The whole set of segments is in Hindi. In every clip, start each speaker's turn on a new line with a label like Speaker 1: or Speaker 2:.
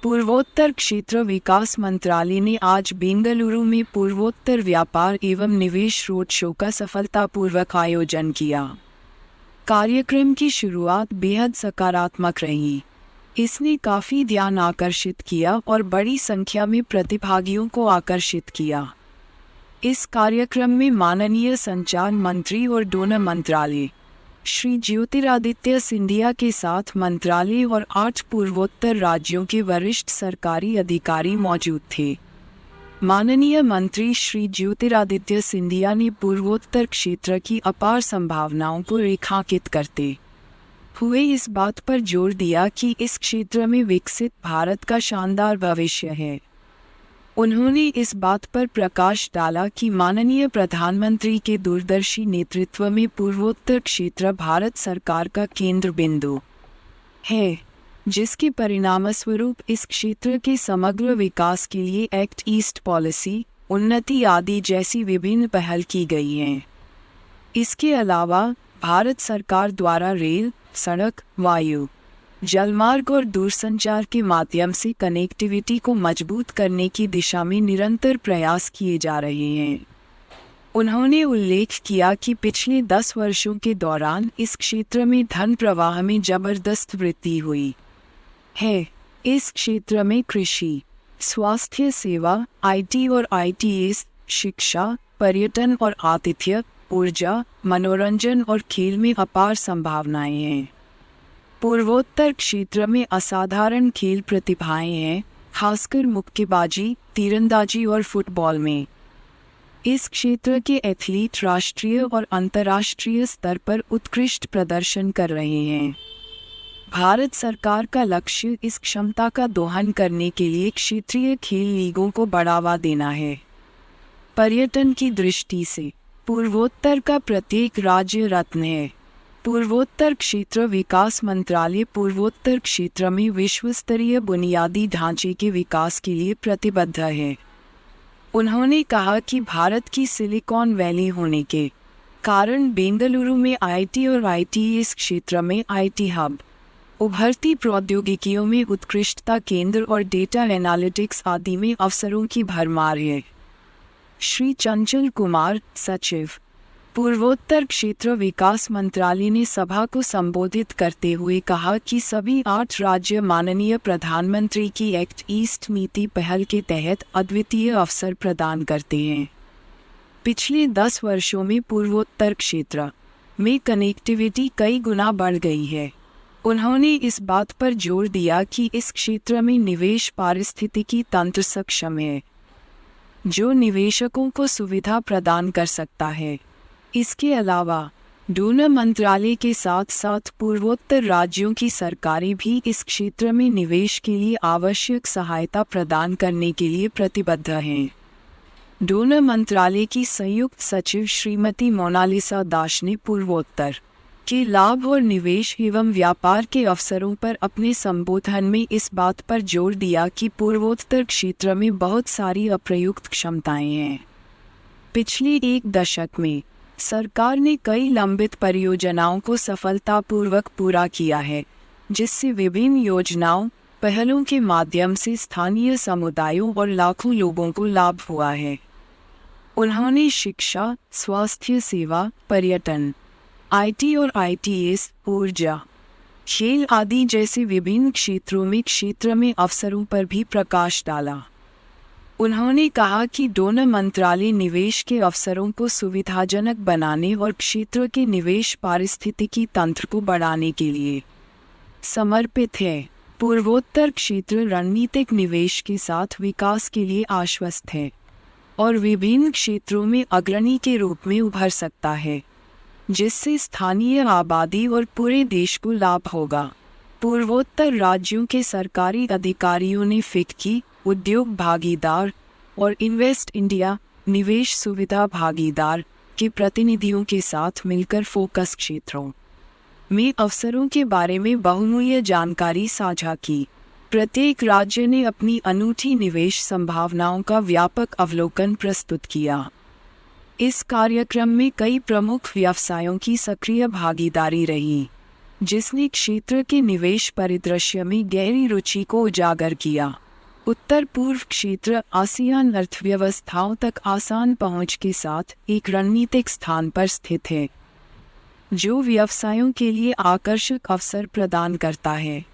Speaker 1: पूर्वोत्तर क्षेत्र विकास मंत्रालय ने आज बेंगलुरु में पूर्वोत्तर व्यापार एवं निवेश रोड शो का सफलतापूर्वक आयोजन किया। कार्यक्रम की शुरुआत बेहद सकारात्मक रही। इसने काफ़ी ध्यान आकर्षित किया और बड़ी संख्या में प्रतिभागियों को आकर्षित किया। इस कार्यक्रम में माननीय संचार मंत्री और डोनर मंत्रालय श्री ज्योतिरादित्य सिंधिया के साथ मंत्रालय और 8 पूर्वोत्तर राज्यों के वरिष्ठ सरकारी अधिकारी मौजूद थे। माननीय मंत्री श्री ज्योतिरादित्य सिंधिया ने पूर्वोत्तर क्षेत्र की अपार संभावनाओं को रेखांकित करते हुए इस बात पर जोर दिया कि इस क्षेत्र में विकसित भारत का शानदार भविष्य है। उन्होंने इस बात पर प्रकाश डाला कि माननीय प्रधानमंत्री के दूरदर्शी नेतृत्व में पूर्वोत्तर क्षेत्र भारत सरकार का केंद्र बिंदु है, जिसके परिणामस्वरूप इस क्षेत्र के समग्र विकास के लिए एक्ट ईस्ट पॉलिसी, उन्नति आदि जैसी विभिन्न पहल की गई हैं। इसके अलावा भारत सरकार द्वारा रेल, सड़क, वायु, जलमार्ग और दूरसंचार के माध्यम से कनेक्टिविटी को मजबूत करने की दिशा में निरंतर प्रयास किए जा रहे हैं। उन्होंने उल्लेख किया कि पिछले 10 वर्षों के दौरान इस क्षेत्र में धन प्रवाह में जबरदस्त वृद्धि हुई है। इस क्षेत्र में कृषि, स्वास्थ्य सेवा, आईटी और आईटीएस, शिक्षा, पर्यटन और आतिथ्य, ऊर्जा, मनोरंजन और खेल में अपार संभावनाएं हैं। पूर्वोत्तर क्षेत्र में असाधारण खेल प्रतिभाएं हैं, खासकर मुक्केबाजी, तीरंदाजी और फुटबॉल में। इस क्षेत्र के एथलीट राष्ट्रीय और अंतर्राष्ट्रीय स्तर पर उत्कृष्ट प्रदर्शन कर रहे हैं। भारत सरकार का लक्ष्य इस क्षमता का दोहन करने के लिए क्षेत्रीय खेल लीगों को बढ़ावा देना है। पर्यटन की दृष्टि से पूर्वोत्तर का प्रत्येक राज्य रत्न है। पूर्वोत्तर क्षेत्र विकास मंत्रालय पूर्वोत्तर क्षेत्र में विश्वस्तरीय बुनियादी ढांचे के विकास के लिए प्रतिबद्ध है। उन्होंने कहा कि भारत की सिलिकॉन वैली होने के कारण बेंगलुरु में आईटी और आईटीएस क्षेत्र में आईटी हब, उभरती प्रौद्योगिकियों में उत्कृष्टता केंद्र और डेटा एनालिटिक्स आदि में अवसरों की भरमार है। श्री चंचल कुमार, सचिव, पूर्वोत्तर क्षेत्र विकास मंत्रालय ने सभा को संबोधित करते हुए कहा कि सभी 8 राज्य माननीय प्रधानमंत्री की एक्ट ईस्ट नीति पहल के तहत अद्वितीय अवसर प्रदान करते हैं। पिछले 10 वर्षों में पूर्वोत्तर क्षेत्र में कनेक्टिविटी कई गुना बढ़ गई है। उन्होंने इस बात पर जोर दिया कि इस क्षेत्र में निवेश पारिस्थितिकी तंत्र सक्षम है, जो निवेशकों को सुविधा प्रदान कर सकता है। इसके अलावा डोनर मंत्रालय के साथ साथ पूर्वोत्तर राज्यों की सरकारें भी इस क्षेत्र में निवेश के लिए आवश्यक सहायता प्रदान करने के लिए प्रतिबद्ध हैं। डोनर मंत्रालय की संयुक्त सचिव श्रीमती मोनालिसा दास ने पूर्वोत्तर के लाभ और निवेश एवं व्यापार के अवसरों पर अपने संबोधन में इस बात पर जोर दिया कि पूर्वोत्तर क्षेत्र में बहुत सारी अप्रयुक्त क्षमताएं हैं। पिछले 1 दशक में सरकार ने कई लंबित परियोजनाओं को सफलतापूर्वक पूरा किया है, जिससे विभिन्न योजनाओं, पहलों के माध्यम से स्थानीय समुदायों और लाखों लोगों को लाभ हुआ है। उन्होंने शिक्षा, स्वास्थ्य सेवा, पर्यटन, आईटी और आईटीएस, ऊर्जा, खेल आदि जैसे विभिन्न क्षेत्र में अवसरों पर भी प्रकाश डाला। उन्होंने कहा कि डोनर मंत्रालय निवेश के अवसरों को सुविधाजनक बनाने और क्षेत्र के निवेश पारिस्थितिकी तंत्र को बढ़ाने के लिए समर्पित है। पूर्वोत्तर क्षेत्र रणनीतिक निवेश के साथ विकास के लिए आश्वस्त है और विभिन्न क्षेत्रों में अग्रणी के रूप में उभर सकता है, जिससे स्थानीय आबादी और पूरे देश को लाभ होगा। पूर्वोत्तर राज्यों के सरकारी अधिकारियों ने फिक्की, उद्योग भागीदार और इन्वेस्ट इंडिया, निवेश सुविधा भागीदार के प्रतिनिधियों के साथ मिलकर फोकस क्षेत्रों में अवसरों के बारे में बहुमूल्य जानकारी साझा की। प्रत्येक राज्य ने अपनी अनूठी निवेश संभावनाओं का व्यापक अवलोकन प्रस्तुत किया। इस कार्यक्रम में कई प्रमुख व्यवसायों की सक्रिय भागीदारी रही। जिसने क्षेत्र के निवेश परिदृश्य में गहरी रुचि को उजागर किया। उत्तर पूर्व क्षेत्र आसियान अर्थव्यवस्थाओं तक आसान पहुंच के साथ एक रणनीतिक स्थान पर स्थित है, जो व्यवसायों के लिए आकर्षक अवसर प्रदान करता है।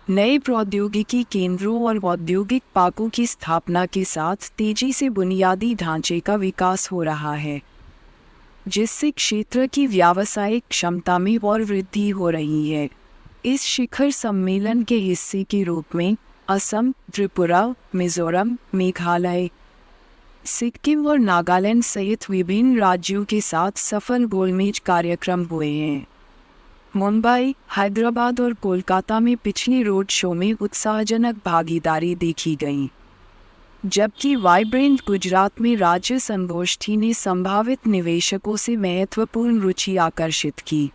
Speaker 1: नए प्रौद्योगिकी केंद्रों और औद्योगिक पार्कों की स्थापना के साथ तेजी से बुनियादी ढांचे का विकास हो रहा है, जिससे क्षेत्र की व्यावसायिक क्षमता में और वृद्धि हो रही है। इस शिखर सम्मेलन के हिस्से के रूप में असम, त्रिपुरा, मिजोरम, मेघालय, सिक्किम और नागालैंड सहित विभिन्न राज्यों के साथ सफल गोलमेज कार्यक्रम हुए हैं। मुंबई, हैदराबाद और कोलकाता में पिछले रोड शो में उत्साहजनक भागीदारी देखी गई, जबकि वाइब्रेंट गुजरात में राज्य संगोष्ठी ने संभावित निवेशकों से महत्वपूर्ण रुचि आकर्षित की।